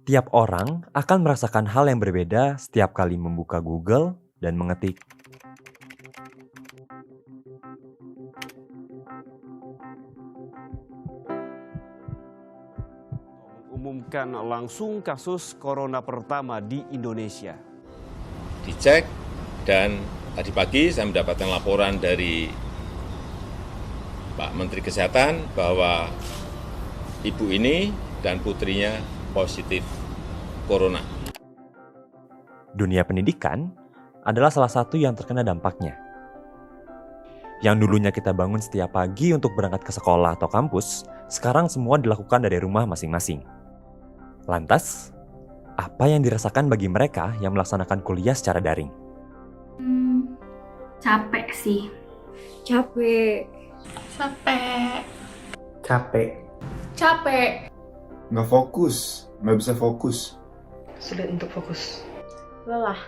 Tiap orang akan merasakan hal yang berbeda setiap kali membuka Google dan mengetik. Umumkan langsung kasus corona pertama di Indonesia. Dicek dan tadi pagi saya mendapatkan laporan dari Pak Menteri Kesehatan bahwa ibu ini dan putrinya positif corona. Dunia pendidikan adalah salah satu yang terkena dampaknya. Yang dulunya kita bangun setiap pagi untuk berangkat ke sekolah atau kampus, sekarang semua dilakukan dari rumah masing-masing. Lantas, apa yang dirasakan bagi mereka yang melaksanakan kuliah secara daring? Capek sih. Capek. Nggak fokus, nggak bisa fokus. Sulit untuk fokus. Lelah.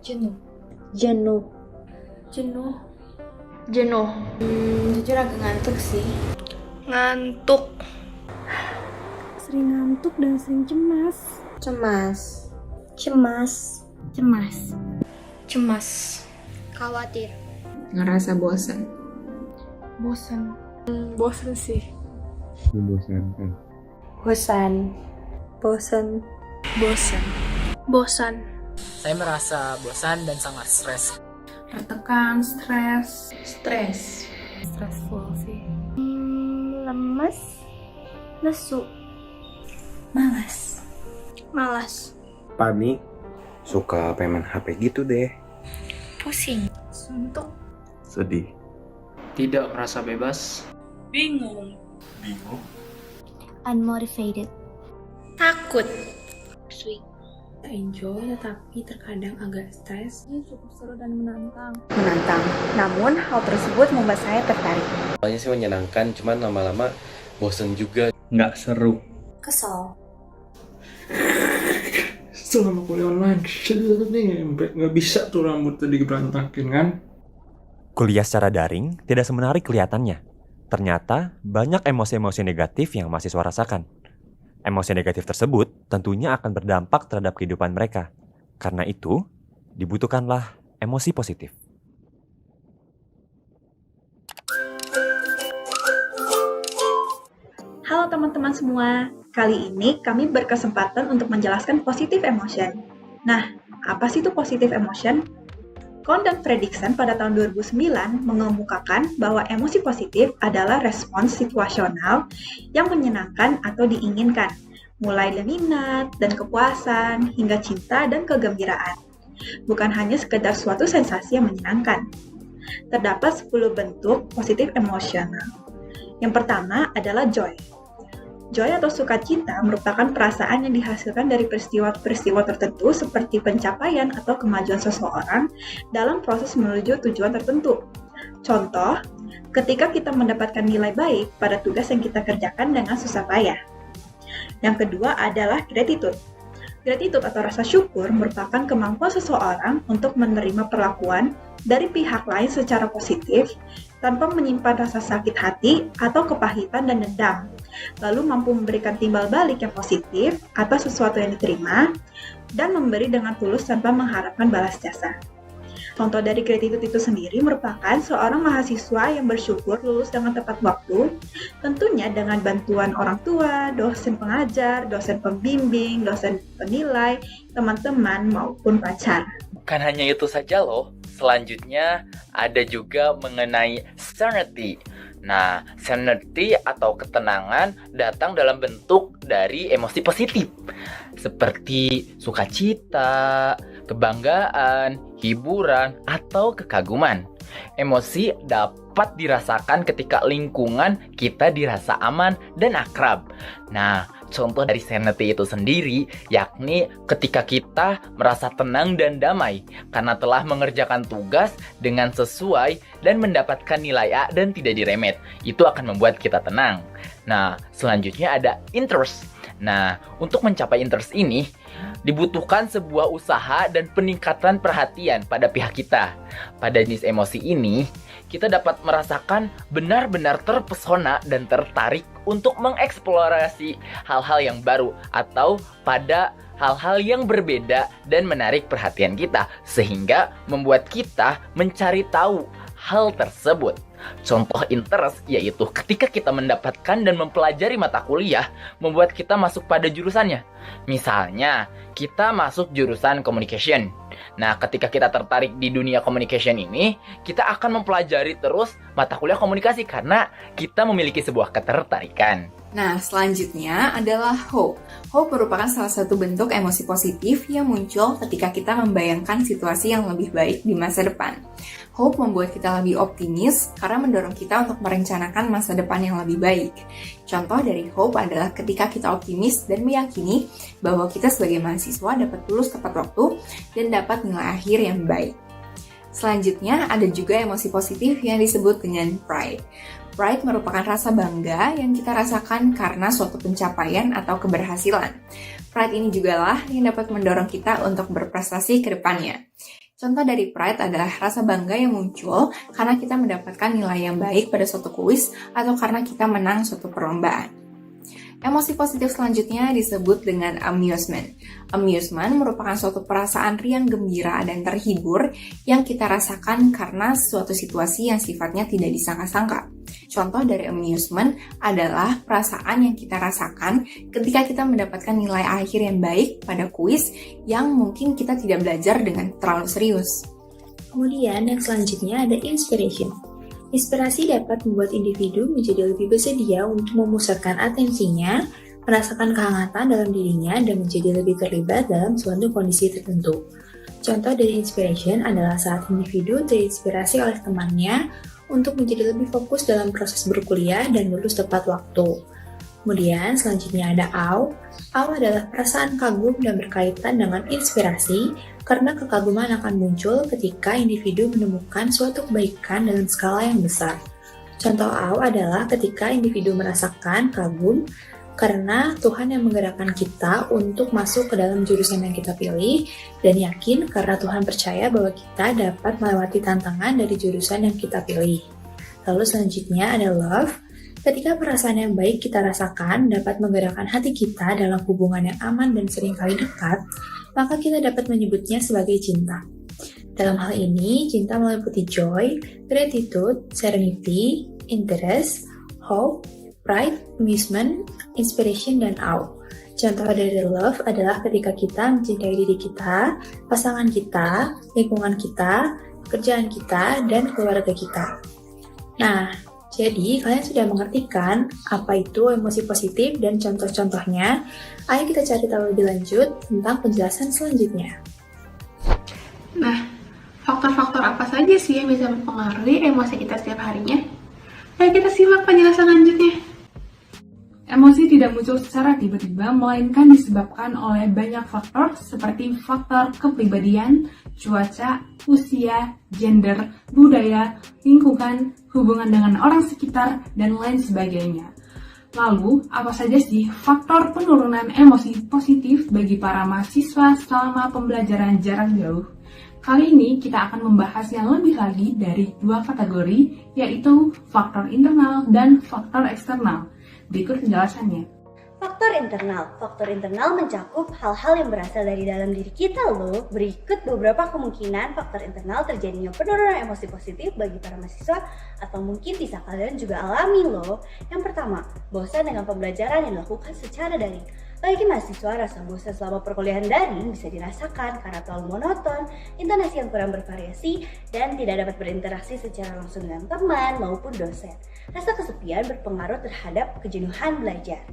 Jenuh. Jujur agak ngantuk sih. Sering ngantuk dan sering cemas. Khawatir. Ngerasa bosan. Bosan sih. Membosankan. Bosan. Saya merasa bosan dan sangat stres. Tertekan, stres. Stressful sih. Lemes. Lesu. Malas. Panik, suka pengen HP gitu deh. Pusing. Suntuk. Sedih. Tidak merasa bebas. Bingung. Unmotivated. Takut. Enjoy tetapi terkadang agak stres. Ini cukup seru dan menantang. Namun hal tersebut membuat saya tertarik. Awalnya sih menyenangkan, cuman lama-lama bosen juga. Nggak seru. Kesel. Selama kuliah online, sampai nggak bisa tuh rambut tadi berantakin kan? Kuliah secara daring tidak semenarik kelihatannya. Ternyata banyak emosi-emosi negatif yang mahasiswa rasakan. Emosi negatif tersebut tentunya akan berdampak terhadap kehidupan mereka. Karena itu, dibutuhkanlah emosi positif. Halo teman-teman semua, kali ini kami berkesempatan untuk menjelaskan positive emotion. Nah, apa sih itu positive emotion? Kohn dan Fredrickson pada tahun 2009 mengemukakan bahwa emosi positif adalah respons situasional yang menyenangkan atau diinginkan, mulai dari minat dan kepuasan hingga cinta dan kegembiraan. Bukan hanya sekedar suatu sensasi yang menyenangkan. Terdapat 10 bentuk positive emotional. Yang pertama adalah joy. Joy atau sukacita merupakan perasaan yang dihasilkan dari peristiwa-peristiwa tertentu seperti pencapaian atau kemajuan seseorang dalam proses menuju tujuan tertentu. Contoh, ketika kita mendapatkan nilai baik pada tugas yang kita kerjakan dengan susah payah. Yang kedua adalah gratitude. Gratitude atau rasa syukur merupakan kemampuan seseorang untuk menerima perlakuan dari pihak lain secara positif tanpa menyimpan rasa sakit hati atau kepahitan dan dendam, lalu mampu memberikan timbal balik yang positif atas sesuatu yang diterima, dan memberi dengan tulus tanpa mengharapkan balas jasa. Contoh dari gratitude itu sendiri merupakan seorang mahasiswa yang bersyukur lulus dengan tepat waktu, tentunya dengan bantuan orang tua, dosen pengajar, dosen pembimbing, dosen penilai, teman-teman, maupun pacar. Bukan hanya itu saja loh, selanjutnya ada juga mengenai serenity. Nah, serenity atau ketenangan datang dalam bentuk dari emosi positif seperti sukacita, kebanggaan, hiburan, atau kekaguman. Emosi dapat dirasakan ketika lingkungan kita dirasa aman dan akrab. Nah, contoh dari serenity itu sendiri yakni ketika kita merasa tenang dan damai karena telah mengerjakan tugas dengan sesuai dan mendapatkan nilai A dan tidak diremet. Itu akan membuat kita tenang. Nah, selanjutnya ada interest. Nah, untuk mencapai interest ini, dibutuhkan sebuah usaha dan peningkatan perhatian pada pihak kita. Pada jenis emosi ini, kita dapat merasakan benar-benar terpesona dan tertarik untuk mengeksplorasi hal-hal yang baru atau pada hal-hal yang berbeda dan menarik perhatian kita, sehingga membuat kita mencari tahu hal tersebut. Contoh interest yaitu ketika kita mendapatkan dan mempelajari mata kuliah membuat kita masuk pada jurusannya. Misalnya, kita masuk jurusan communication. Nah, ketika kita tertarik di dunia communication ini, kita akan mempelajari terus mata kuliah komunikasi karena kita memiliki sebuah ketertarikan. Nah, selanjutnya adalah hope. Hope merupakan salah satu bentuk emosi positif yang muncul ketika kita membayangkan situasi yang lebih baik di masa depan. Hope membuat kita lebih optimis karena mendorong kita untuk merencanakan masa depan yang lebih baik. Contoh dari hope adalah ketika kita optimis dan meyakini bahwa kita sebagai mahasiswa dapat lulus tepat waktu dan dapat nilai akhir yang baik. Selanjutnya ada juga emosi positif yang disebut dengan pride. Pride merupakan rasa bangga yang kita rasakan karena suatu pencapaian atau keberhasilan. Pride ini juga lah yang dapat mendorong kita untuk berprestasi ke depannya. Contoh dari pride adalah rasa bangga yang muncul karena kita mendapatkan nilai yang baik pada suatu kuis atau karena kita menang suatu perlombaan. Emosi positif selanjutnya disebut dengan amusement. Amusement merupakan suatu perasaan riang gembira dan terhibur yang kita rasakan karena suatu situasi yang sifatnya tidak disangka-sangka. Contoh dari amusement adalah perasaan yang kita rasakan ketika kita mendapatkan nilai akhir yang baik pada kuis yang mungkin kita tidak belajar dengan terlalu serius. Kemudian yang selanjutnya ada inspiration. Inspirasi dapat membuat individu menjadi lebih bersedia untuk memusatkan atensinya, merasakan kehangatan dalam dirinya, dan menjadi lebih terlibat dalam suatu kondisi tertentu. Contoh dari inspiration adalah saat individu terinspirasi oleh temannya untuk menjadi lebih fokus dalam proses berkuliah dan lulus tepat waktu. Kemudian selanjutnya ada awe. Awe adalah perasaan kagum dan berkaitan dengan inspirasi karena kekaguman akan muncul ketika individu menemukan suatu kebaikan dalam skala yang besar. Contoh awe adalah ketika individu merasakan kagum karena Tuhan yang menggerakkan kita untuk masuk ke dalam jurusan yang kita pilih dan yakin karena Tuhan percaya bahwa kita dapat melewati tantangan dari jurusan yang kita pilih. Lalu selanjutnya ada love. Ketika perasaan yang baik kita rasakan dapat menggerakkan hati kita dalam hubungan yang aman dan seringkali dekat, maka kita dapat menyebutnya sebagai cinta. Dalam hal ini, cinta meliputi joy, gratitude, serenity, interest, hope, pride, amusement, inspiration, dan awe. Contoh dari love adalah ketika kita mencintai diri kita, pasangan kita, lingkungan kita, pekerjaan kita, dan keluarga kita. Nah, jadi kalian sudah mengerti kan apa itu emosi positif dan contoh-contohnya? Ayo kita cari tahu lebih lanjut tentang penjelasan selanjutnya. Nah, faktor-faktor apa saja sih yang bisa mempengaruhi emosi kita setiap harinya? Ayo kita simak penjelasan lanjutnya. Emosi tidak muncul secara tiba-tiba, melainkan disebabkan oleh banyak faktor seperti faktor kepribadian, cuaca, usia, gender, budaya, lingkungan, hubungan dengan orang sekitar, dan lain sebagainya. Lalu, apa saja sih faktor penurunan emosi positif bagi para mahasiswa selama pembelajaran jarak jauh? Kali ini kita akan membahas yang lebih lagi dari dua kategori, yaitu faktor internal dan faktor eksternal. Berikut penjelasannya. Faktor internal mencakup hal-hal yang berasal dari dalam diri kita loh. Berikut beberapa kemungkinan faktor internal terjadinya penurunan emosi positif bagi para mahasiswa atau mungkin bisa kalian juga alami loh. Yang pertama, bosan dengan pembelajaran yang dilakukan secara daring. Bagi mahasiswa, rasa bosan selama perkuliahan daring bisa dirasakan karena terlalu monoton, intonasi yang kurang bervariasi, dan tidak dapat berinteraksi secara langsung dengan teman maupun dosen. Rasa kesepian berpengaruh terhadap kejenuhan belajar.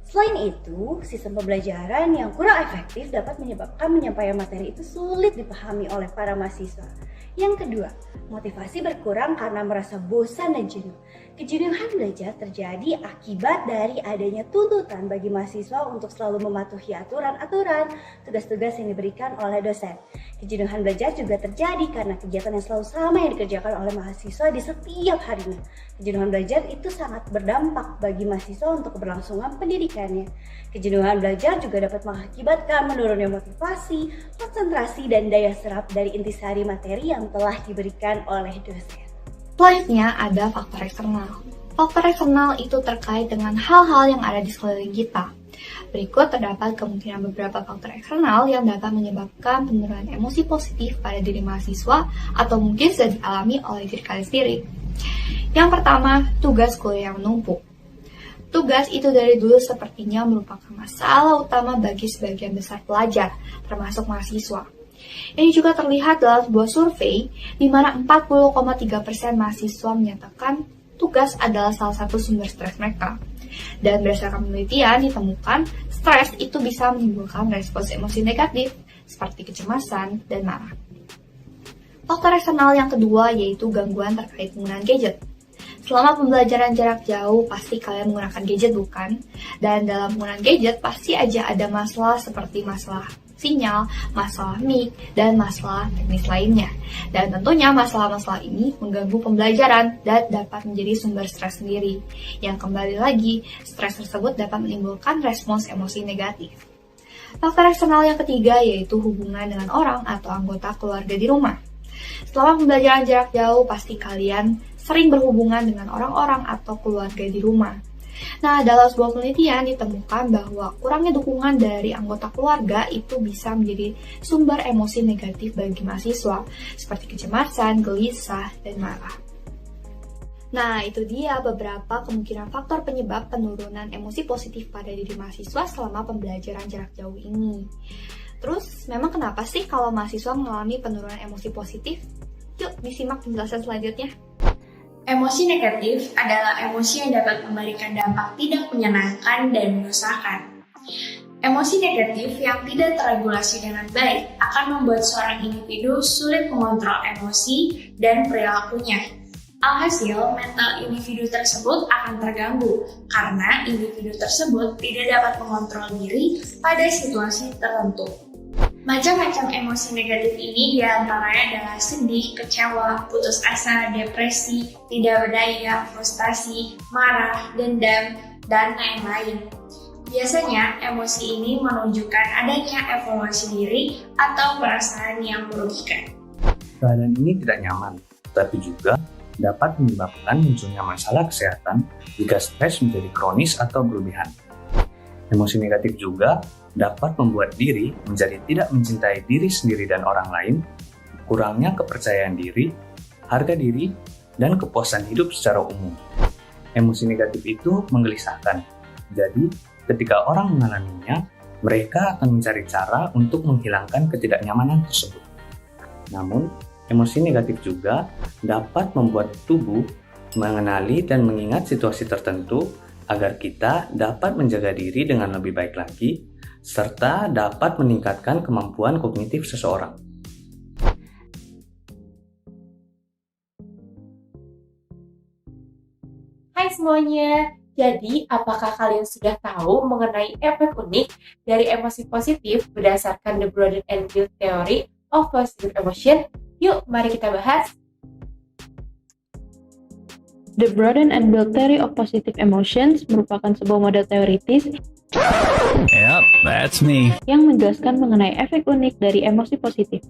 Selain itu, sistem pembelajaran yang kurang efektif dapat menyebabkan penyampaian materi itu sulit dipahami oleh para mahasiswa. Yang kedua, motivasi berkurang karena merasa bosan dan jenuh. Kejenuhan belajar terjadi akibat dari adanya tuntutan bagi mahasiswa untuk selalu mematuhi aturan-aturan, tugas-tugas yang diberikan oleh dosen. Kejenuhan belajar juga terjadi karena kegiatan yang selalu sama yang dikerjakan oleh mahasiswa di setiap harinya. Kejenuhan belajar itu sangat berdampak bagi mahasiswa untuk keberlangsungan pendidikannya. Kejenuhan belajar juga dapat mengakibatkan menurunnya motivasi, konsentrasi, dan daya serap dari intisari materi yang telah diberikan oleh dosen. Selanjutnya ada faktor eksternal. Faktor eksternal itu terkait dengan hal-hal yang ada di sekeliling kita. Berikut terdapat kemungkinan beberapa faktor eksternal yang dapat menyebabkan penurunan emosi positif pada diri mahasiswa atau mungkin sudah dialami oleh diri kalian sendiri. Yang pertama, tugas kuliah yang menumpuk. Tugas itu dari dulu sepertinya merupakan masalah utama bagi sebagian besar pelajar, termasuk mahasiswa. Ini juga terlihat dalam sebuah survei di mana 40,3% mahasiswa menyatakan tugas adalah salah satu sumber stres mereka. Dan berdasarkan penelitian ditemukan stres itu bisa menimbulkan respons emosi negatif seperti kecemasan dan marah. Faktor eksternal yang kedua yaitu gangguan terkait penggunaan gadget. Selama pembelajaran jarak jauh pasti kalian menggunakan gadget bukan? Dan dalam penggunaan gadget pasti aja ada masalah seperti masalah sinyal, masalah mic, dan masalah teknis lainnya. Dan tentunya masalah-masalah ini mengganggu pembelajaran dan dapat menjadi sumber stres sendiri. Yang kembali lagi, stres tersebut dapat menimbulkan respons emosi negatif. Faktor eksternal yang ketiga yaitu hubungan dengan orang atau anggota keluarga di rumah. Selama pembelajaran jarak jauh, pasti kalian sering berhubungan dengan orang-orang atau keluarga di rumah. Nah, dalam sebuah penelitian ditemukan bahwa kurangnya dukungan dari anggota keluarga itu bisa menjadi sumber emosi negatif bagi mahasiswa, seperti kecemasan, gelisah, dan marah. Nah, itu dia beberapa kemungkinan faktor penyebab penurunan emosi positif pada diri mahasiswa selama pembelajaran jarak jauh ini. Terus, memang kenapa sih kalau mahasiswa mengalami penurunan emosi positif? Yuk, disimak penjelasan selanjutnya. Emosi negatif adalah emosi yang dapat memberikan dampak tidak menyenangkan dan menyusahkan. Emosi negatif yang tidak terregulasi dengan baik akan membuat seorang individu sulit mengontrol emosi dan perilakunya. Alhasil, mental individu tersebut akan terganggu karena individu tersebut tidak dapat mengontrol diri pada situasi tertentu. Macam-macam emosi negatif ini diantaranya adalah sedih, kecewa, putus asa, depresi, tidak berdaya, frustasi, marah, dendam, dan lain-lain. Biasanya, emosi ini menunjukkan adanya evaluasi diri atau perasaan yang merugikan. Keadaan ini tidak nyaman, tapi juga dapat menyebabkan munculnya masalah kesehatan jika stres menjadi kronis atau berlebihan. Emosi negatif juga dapat membuat diri menjadi tidak mencintai diri sendiri dan orang lain, kurangnya kepercayaan diri, harga diri, dan kepuasan hidup secara umum. Emosi negatif itu menggelisahkan, jadi ketika orang mengalaminya, mereka akan mencari cara untuk menghilangkan ketidaknyamanan tersebut. Namun, emosi negatif juga dapat membuat tubuh mengenali dan mengingat situasi tertentu agar kita dapat menjaga diri dengan lebih baik lagi, serta dapat meningkatkan kemampuan kognitif seseorang. Hai semuanya, jadi apakah kalian sudah tahu mengenai efek unik dari emosi positif berdasarkan The Broaden and Build Theory of Positive Emotion? Yuk, mari kita bahas. The Broaden and Build Theory of Positive Emotions merupakan sebuah model teoritis Yep, that's me. yang menjelaskan mengenai efek unik dari emosi positif.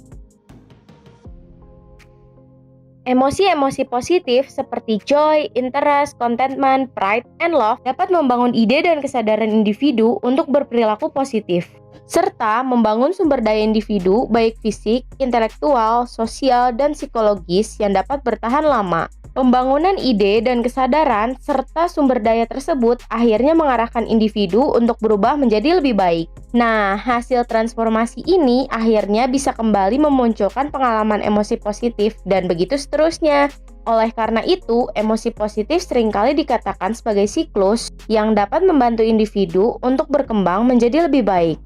Emosi-emosi positif seperti joy, interest, contentment, pride, and love dapat membangun ide dan kesadaran individu untuk berperilaku positif, serta membangun sumber daya individu baik fisik, intelektual, sosial, dan psikologis yang dapat bertahan lama. Pembangunan ide dan kesadaran serta sumber daya tersebut akhirnya mengarahkan individu untuk berubah menjadi lebih baik. Nah, hasil transformasi ini akhirnya bisa kembali memunculkan pengalaman emosi positif dan begitu seterusnya. Oleh karena itu, emosi positif seringkali dikatakan sebagai siklus yang dapat membantu individu untuk berkembang menjadi lebih baik.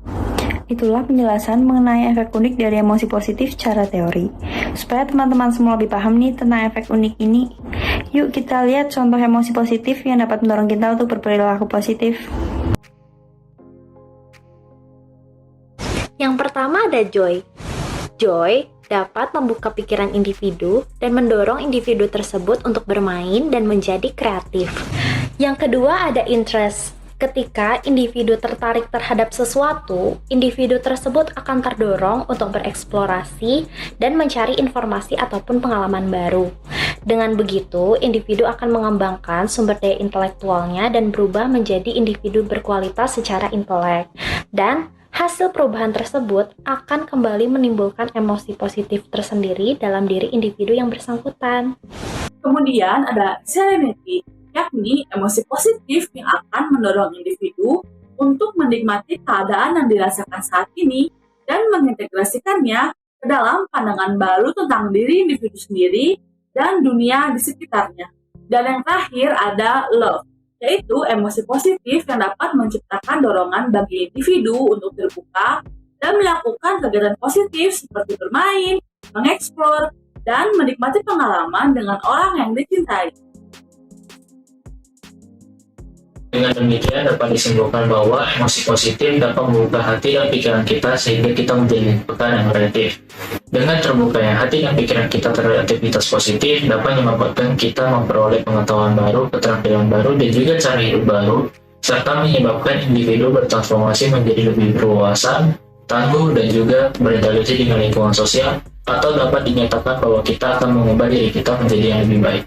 Itulah penjelasan mengenai efek unik dari emosi positif secara teori. Supaya teman-teman semua lebih paham nih tentang efek unik ini, yuk kita lihat contoh emosi positif yang dapat mendorong kita untuk berperilaku positif. Yang pertama ada joy. Joy dapat membuka pikiran individu dan mendorong individu tersebut untuk bermain dan menjadi kreatif. Yang kedua ada interest. Ketika individu tertarik terhadap sesuatu, individu tersebut akan terdorong untuk bereksplorasi dan mencari informasi ataupun pengalaman baru. Dengan begitu, individu akan mengembangkan sumber daya intelektualnya dan berubah menjadi individu berkualitas secara intelek. Dan hasil perubahan tersebut akan kembali menimbulkan emosi positif tersendiri dalam diri individu yang bersangkutan. Kemudian ada serenity, yakni emosi positif yang akan mendorong individu untuk menikmati keadaan yang dirasakan saat ini dan mengintegrasikannya ke dalam pandangan baru tentang diri individu sendiri dan dunia di sekitarnya. Dan yang terakhir ada love, yaitu emosi positif yang dapat menciptakan dorongan bagi individu untuk terbuka dan melakukan kegiatan positif seperti bermain, mengeksplor, dan menikmati pengalaman dengan orang yang dicintai. Dengan demikian dapat disimpulkan bahwa emosi positif dapat membuka hati dan pikiran kita sehingga kita menjadi pekan yang kreatif. Dengan terbukanya hati dan pikiran kita terhadap aktivitas positif dapat menyebabkan kita memperoleh pengetahuan baru, keterampilan baru, dan juga cara hidup baru, serta menyebabkan individu bertransformasi menjadi lebih berwawasan, tangguh, dan juga berinteraksi dengan lingkungan sosial, atau dapat dinyatakan bahwa kita akan mengubah diri kita menjadi yang lebih baik.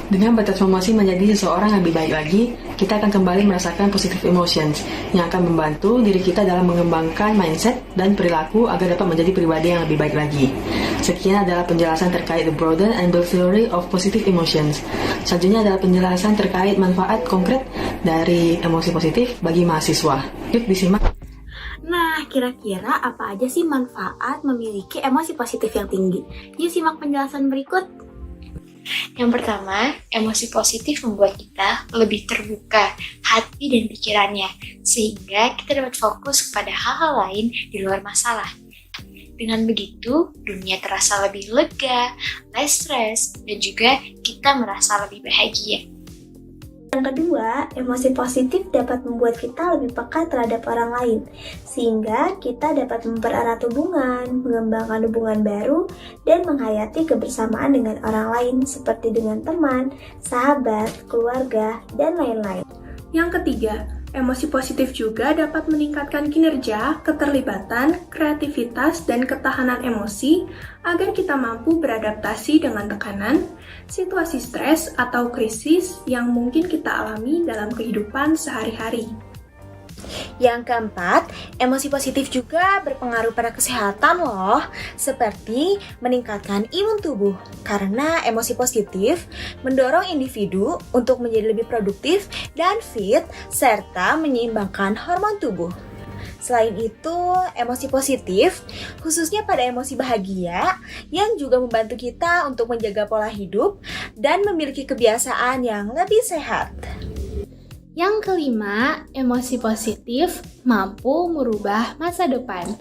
Dengan bertransformasi menjadi seseorang yang lebih baik lagi, kita akan kembali merasakan positive emotions yang akan membantu diri kita dalam mengembangkan mindset dan perilaku agar dapat menjadi pribadi yang lebih baik lagi. Sekian adalah penjelasan terkait the Broaden and Build Theory of Positive Emotions. Selanjutnya adalah penjelasan terkait manfaat konkret dari emosi positif bagi mahasiswa. Yuk disimak. Nah, kira-kira apa aja sih manfaat memiliki emosi positif yang tinggi? Yuk simak penjelasan berikut. Yang pertama, emosi positif membuat kita lebih terbuka hati dan pikirannya, sehingga kita dapat fokus kepada hal-hal lain di luar masalah. Dengan begitu, dunia terasa lebih lega, less stress, dan juga kita merasa lebih bahagia. Yang kedua, emosi positif dapat membuat kita lebih peka terhadap orang lain, sehingga kita dapat mempererat hubungan, mengembangkan hubungan baru, dan menghayati kebersamaan dengan orang lain seperti dengan teman, sahabat, keluarga, dan lain-lain. Yang ketiga, emosi positif juga dapat meningkatkan kinerja, keterlibatan, kreativitas, dan ketahanan emosi agar kita mampu beradaptasi dengan tekanan, situasi stres atau krisis yang mungkin kita alami dalam kehidupan sehari-hari. Yang keempat, emosi positif juga berpengaruh pada kesehatan loh, seperti meningkatkan imun tubuh. Karena emosi positif mendorong individu untuk menjadi lebih produktif dan fit, serta menyeimbangkan hormon tubuh. Selain itu, emosi positif, khususnya pada emosi bahagia, yang juga membantu kita untuk menjaga pola hidup dan memiliki kebiasaan yang lebih sehat. Yang kelima, emosi positif mampu merubah masa depan.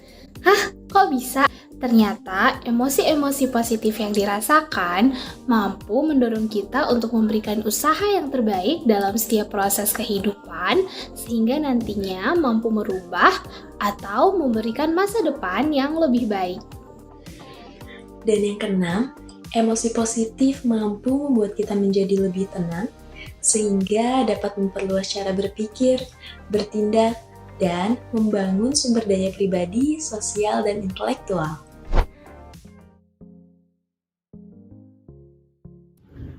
Hah, kok bisa? Ternyata emosi-emosi positif yang dirasakan mampu mendorong kita untuk memberikan usaha yang terbaik dalam setiap proses kehidupan, sehingga nantinya mampu merubah atau memberikan masa depan yang lebih baik. Dan yang keenam, emosi positif mampu membuat kita menjadi lebih tenang, sehingga dapat memperluas cara berpikir, bertindak, dan membangun sumber daya pribadi, sosial, dan intelektual.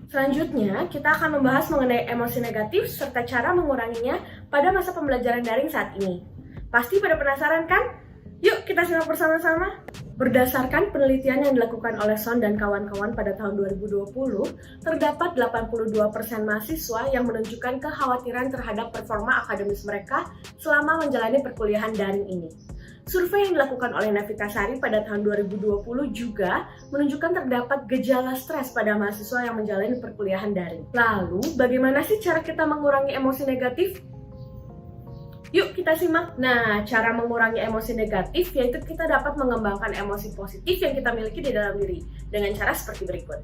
Selanjutnya, kita akan membahas mengenai emosi negatif serta cara menguranginya pada masa pembelajaran daring saat ini. Pasti pada penasaran kan? Yuk kita simak bersama-sama. Berdasarkan penelitian yang dilakukan oleh Son dan kawan-kawan pada tahun 2020, terdapat 82% mahasiswa yang menunjukkan kekhawatiran terhadap performa akademis mereka selama menjalani perkuliahan daring ini. Survei yang dilakukan oleh Navita Sari pada tahun 2020 juga menunjukkan terdapat gejala stres pada mahasiswa yang menjalani perkuliahan daring. Lalu, bagaimana sih cara kita mengurangi emosi negatif? Yuk kita simak. Nah, cara mengurangi emosi negatif yaitu kita dapat mengembangkan emosi positif yang kita miliki di dalam diri dengan cara seperti berikut.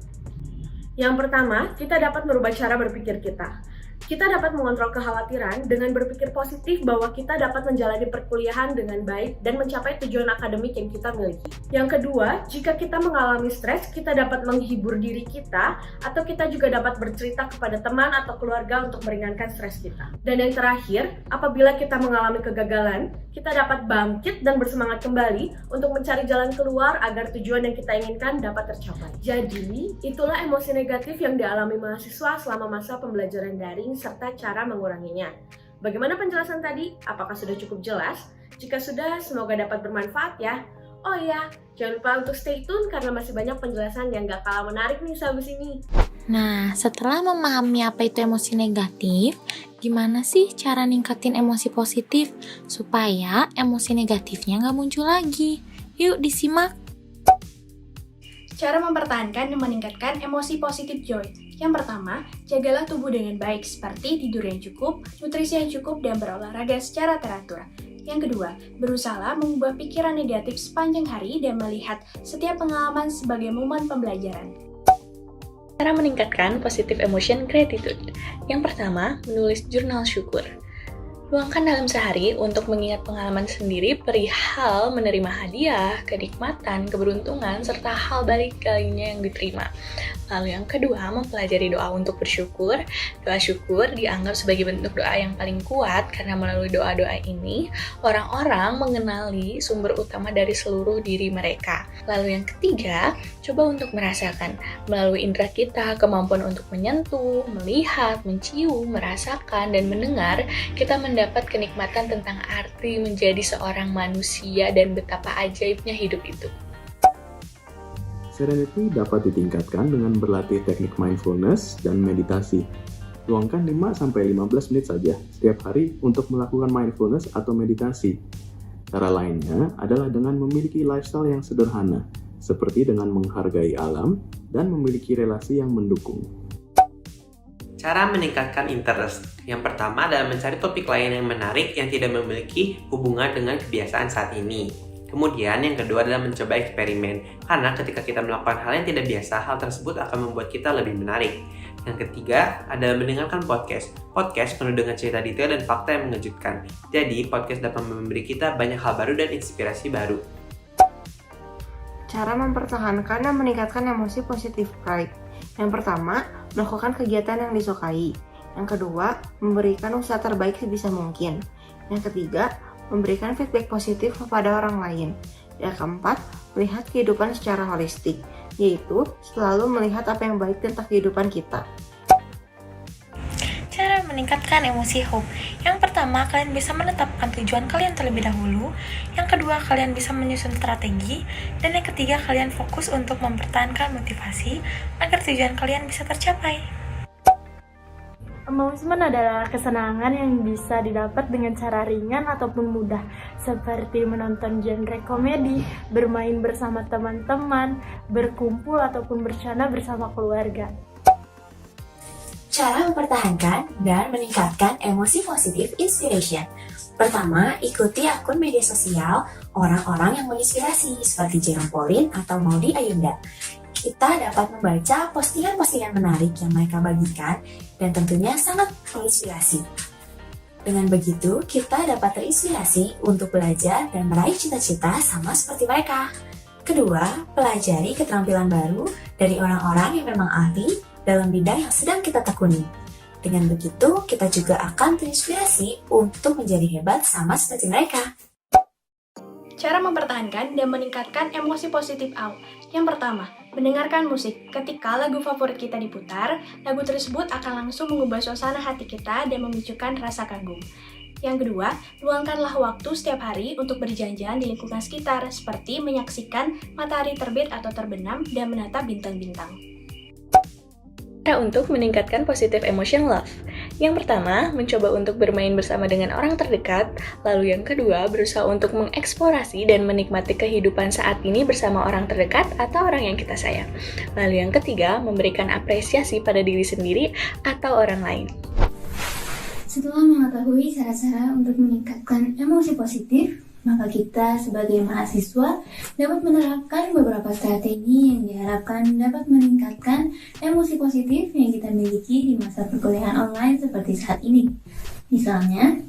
Yang pertama, kita dapat merubah cara berpikir kita. Kita dapat mengontrol kekhawatiran dengan berpikir positif bahwa kita dapat menjalani perkuliahan dengan baik dan mencapai tujuan akademik yang kita miliki. Yang kedua, jika kita mengalami stres, kita dapat menghibur diri kita atau kita juga dapat bercerita kepada teman atau keluarga untuk meringankan stres kita. Dan yang terakhir, apabila kita mengalami kegagalan, kita dapat bangkit dan bersemangat kembali untuk mencari jalan keluar agar tujuan yang kita inginkan dapat tercapai. Jadi, itulah emosi negatif yang dialami mahasiswa selama masa pembelajaran daring serta cara menguranginya. Bagaimana penjelasan tadi? Apakah sudah cukup jelas? Jika sudah, semoga dapat bermanfaat ya. Oh iya, jangan lupa untuk stay tune karena masih banyak penjelasan yang gak kalah menarik nih sehabis ini. Nah, setelah memahami apa itu emosi negatif, gimana sih cara ningkatin emosi positif supaya emosi negatifnya nggak muncul lagi? Yuk disimak! Cara mempertahankan dan meningkatkan emosi positif joy. Yang pertama, jagalah tubuh dengan baik seperti tidur yang cukup, nutrisi yang cukup, dan berolahraga secara teratur. Yang kedua, berusaha mengubah pikiran negatif sepanjang hari dan melihat setiap pengalaman sebagai momen pembelajaran. Cara meningkatkan positive emotion gratitude. Yang pertama, menulis jurnal syukur. Luangkan dalam sehari untuk mengingat pengalaman sendiri perihal menerima hadiah, kenikmatan, keberuntungan, serta hal balik lainnya yang diterima. Lalu yang kedua, mempelajari doa untuk bersyukur. Doa syukur dianggap sebagai bentuk doa yang paling kuat karena melalui doa-doa ini, orang-orang mengenali sumber utama dari seluruh diri mereka. Lalu yang ketiga, coba untuk merasakan. Melalui indera kita, kemampuan untuk menyentuh, melihat, mencium, merasakan, dan mendengar, kita mendapat kenikmatan tentang arti menjadi seorang manusia dan betapa ajaibnya hidup itu. Serenity dapat ditingkatkan dengan berlatih teknik mindfulness dan meditasi. Luangkan 5-15 menit saja setiap hari untuk melakukan mindfulness atau meditasi. Cara lainnya adalah dengan memiliki lifestyle yang sederhana, seperti dengan menghargai alam dan memiliki relasi yang mendukung. Cara meningkatkan interest. Yang pertama adalah mencari topik lain yang menarik yang tidak memiliki hubungan dengan kebiasaan saat ini. Kemudian yang kedua adalah mencoba eksperimen, karena ketika kita melakukan hal yang tidak biasa, hal tersebut akan membuat kita lebih menarik. Yang ketiga adalah mendengarkan podcast. Podcast penuh dengan cerita detail dan fakta yang mengejutkan. Jadi podcast dapat memberi kita banyak hal baru dan inspirasi baru. Cara mempertahankan dan meningkatkan emosi positif pride. Yang pertama, melakukan kegiatan yang disukai. Yang kedua, memberikan usaha terbaik sebisa mungkin. Yang ketiga, memberikan feedback positif kepada orang lain. Yang keempat, melihat kehidupan secara holistik, yaitu selalu melihat apa yang baik tentang kehidupan kita. Cara meningkatkan emosi hope. Yang pertama, kalian bisa menetapkan tujuan kalian terlebih dahulu. Yang kedua, kalian bisa menyusun strategi. Dan yang ketiga, kalian fokus untuk mempertahankan motivasi agar tujuan kalian bisa tercapai. Amusement adalah kesenangan yang bisa didapat dengan cara ringan ataupun mudah, seperti menonton genre komedi, bermain bersama teman-teman, berkumpul ataupun bercanda bersama keluarga. Cara mempertahankan dan meningkatkan emosi positif inspiration. Pertama, ikuti akun media sosial orang-orang yang menginspirasi seperti Jerome Pauline atau Maudy Ayunda. Kita dapat membaca postingan-postingan menarik yang mereka bagikan dan tentunya sangat menginspirasi. Dengan begitu, kita dapat terinspirasi untuk belajar dan meraih cita-cita sama seperti mereka. Kedua, pelajari keterampilan baru dari orang-orang yang memang ahli dalam bidang yang sedang kita tekuni. Dengan begitu, kita juga akan terinspirasi untuk menjadi hebat sama seperti mereka. Cara mempertahankan dan meningkatkan emosi positif out. Yang pertama, mendengarkan musik. Ketika lagu favorit kita diputar, lagu tersebut akan langsung mengubah suasana hati kita dan memicukan rasa kagum. Yang kedua, luangkanlah waktu setiap hari untuk berjalan-jalan di lingkungan sekitar, seperti menyaksikan matahari terbit atau terbenam dan menatap bintang-bintang. Cara untuk meningkatkan positive emotion love. Yang pertama, mencoba untuk bermain bersama dengan orang terdekat. Lalu yang kedua, berusaha untuk mengeksplorasi dan menikmati kehidupan saat ini bersama orang terdekat atau orang yang kita sayang. Lalu yang ketiga, memberikan apresiasi pada diri sendiri atau orang lain. Setelah mengetahui cara-cara untuk meningkatkan emosi positif, Maka kita sebagai mahasiswa dapat menerapkan beberapa strategi yang diharapkan dapat meningkatkan emosi positif yang kita miliki di masa perkuliahan online seperti saat ini. Misalnya,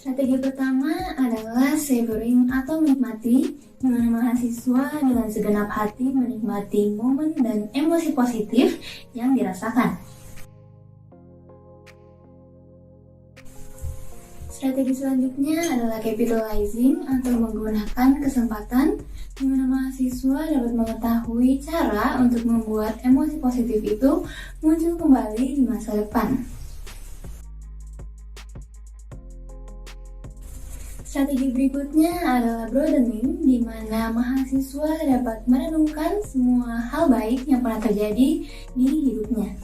strategi pertama adalah savoring atau menikmati, di mana mahasiswa dengan segenap hati menikmati momen dan emosi positif yang dirasakan. Strategi selanjutnya adalah capitalizing atau menggunakan kesempatan, di mana mahasiswa dapat mengetahui cara untuk membuat emosi positif itu muncul kembali di masa depan. Strategi berikutnya adalah broadening, di mana mahasiswa dapat merenungkan semua hal baik yang pernah terjadi di hidupnya.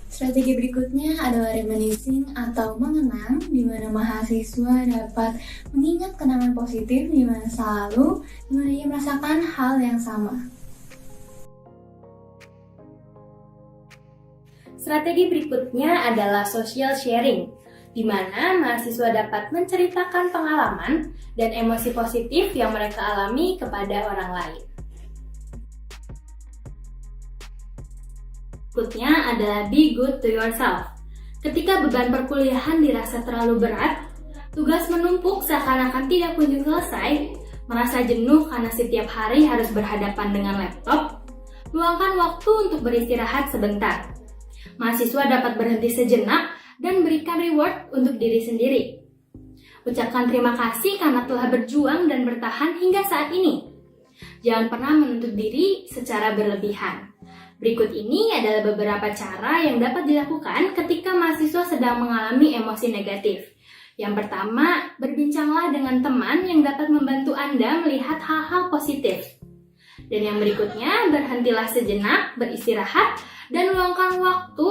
Strategi berikutnya adalah reminiscing atau mengenang, di mana mahasiswa dapat mengingat kenangan positif di masa lalu, di mana ia merasakan hal yang sama. Strategi berikutnya adalah social sharing, di mana mahasiswa dapat menceritakan pengalaman dan emosi positif yang mereka alami kepada orang lain. Berikutnya adalah be good to yourself. Ketika beban perkuliahan dirasa terlalu berat, tugas menumpuk seakan-akan tidak kunjung selesai, merasa jenuh karena setiap hari harus berhadapan dengan laptop, luangkan waktu untuk beristirahat sebentar. Mahasiswa dapat berhenti sejenak dan berikan reward untuk diri sendiri. Ucapkan terima kasih karena telah berjuang dan bertahan hingga saat ini. Jangan pernah menuntut diri secara berlebihan. Berikut ini adalah beberapa cara yang dapat dilakukan ketika mahasiswa sedang mengalami emosi negatif. Yang pertama, berbincanglah dengan teman yang dapat membantu Anda melihat hal-hal positif. Dan yang berikutnya, berhentilah sejenak, beristirahat, dan luangkan waktu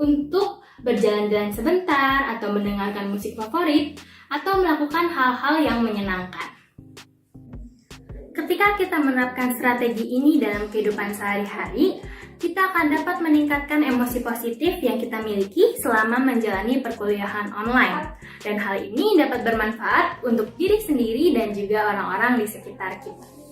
untuk berjalan-jalan sebentar, atau mendengarkan musik favorit, atau melakukan hal-hal yang menyenangkan. Ketika kita menerapkan strategi ini dalam kehidupan sehari-hari, kita akan dapat meningkatkan emosi positif yang kita miliki selama menjalani perkuliahan online. Dan hal ini dapat bermanfaat untuk diri sendiri dan juga orang-orang di sekitar kita.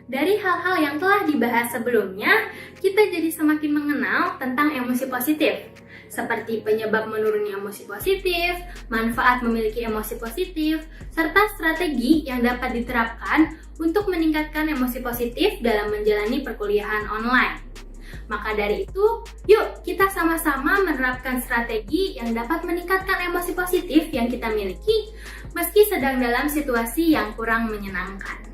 Dari hal-hal yang telah dibahas sebelumnya, kita jadi semakin mengenal tentang emosi positif, seperti penyebab menurunnya emosi positif, manfaat memiliki emosi positif, serta strategi yang dapat diterapkan untuk meningkatkan emosi positif dalam menjalani perkuliahan online. Maka dari itu, yuk kita sama-sama menerapkan strategi yang dapat meningkatkan emosi positif yang kita miliki, meski sedang dalam situasi yang kurang menyenangkan.